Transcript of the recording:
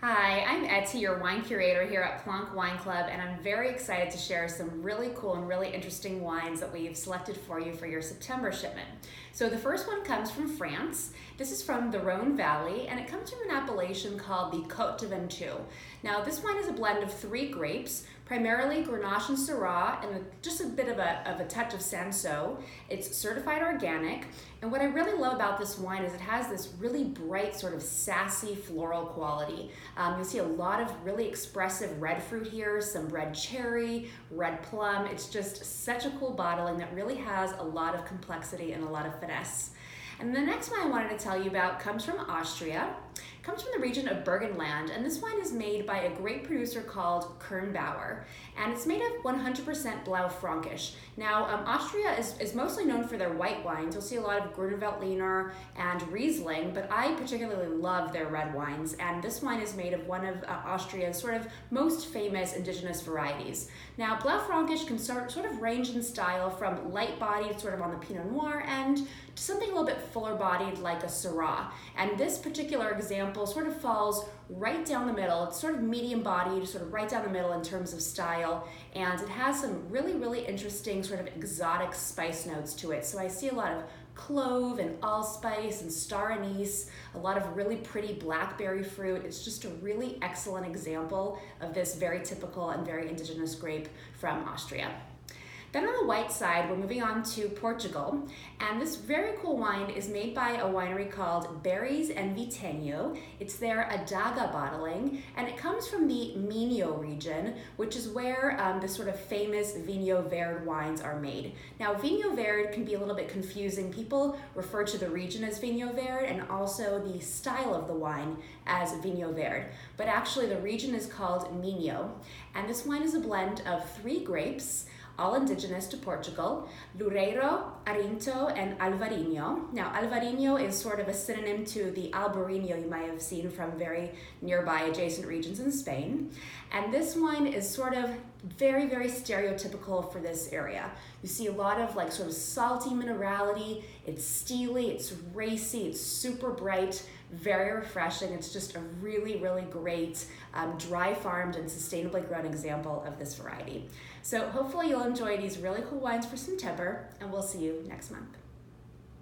Hi, I'm Etty, your wine curator here at Plonk Wine Club, and I'm very excited to share some really cool and really interesting wines that we've selected for you for your September shipment. So the first one comes from France. This is from the Rhone Valley, and it comes from an appellation called the Côte de Ventoux. Now, this wine is a blend of 3 grapes, primarily Grenache and Syrah, and just a bit of a touch of Cinsault. It's certified organic, and what I really love about this wine is it has this really bright, sort of sassy floral quality. You'll see a lot of really expressive red fruit here, some red cherry, red plum. It's just such a cool bottling that really has a lot of complexity and a lot of finesse. And the next one I wanted to tell you about comes from Austria. It comes from the region of Burgenland, and this wine is made by a great producer called Kernbauer, and it's made of 100% Blaufränkisch. Now, Austria is mostly known for their white wines. You'll see a lot of Grüner Veltliner and Riesling, but I particularly love their red wines, and this wine is made of one of Austria's sort of most famous indigenous varieties. Now, Blaufränkisch can sort of range in style from light-bodied, sort of on the Pinot Noir end, to something a little bit fuller-bodied like a Syrah. And this particular example sort of falls right down the middle. It's sort of medium-bodied, sort of right down the middle in terms of style, and it has some really, really interesting sort of exotic spice notes to it. So I see a lot of clove and allspice and star anise, a lot of really pretty blackberry fruit. It's just a really excellent example of this very typical and very indigenous grape from Austria. Then on the white side, we're moving on to Portugal, and this very cool wine is made by a winery called Berries and Vitenho. It's their Adaga bottling, and it comes from the Minho region, which is where the sort of famous Vinho Verde wines are made. Now, Vinho Verde can be a little bit confusing. People refer to the region as Vinho Verde and also the style of the wine as Vinho Verde, but actually the region is called Minho, and this wine is a blend of 3 grapes, all indigenous to Portugal: Loureiro, Arinto, and Alvarinho. Now, Alvarinho is sort of a synonym to the Albarino you might have seen from very nearby adjacent regions in Spain. And this wine is sort of very, very stereotypical for this area. You see a lot of like sort of salty minerality. It's steely, it's racy, it's super bright, very refreshing. It's just a really, really great dry farmed and sustainably grown example of this variety. So hopefully you'll enjoy these really cool wines for September, and we'll see you next month.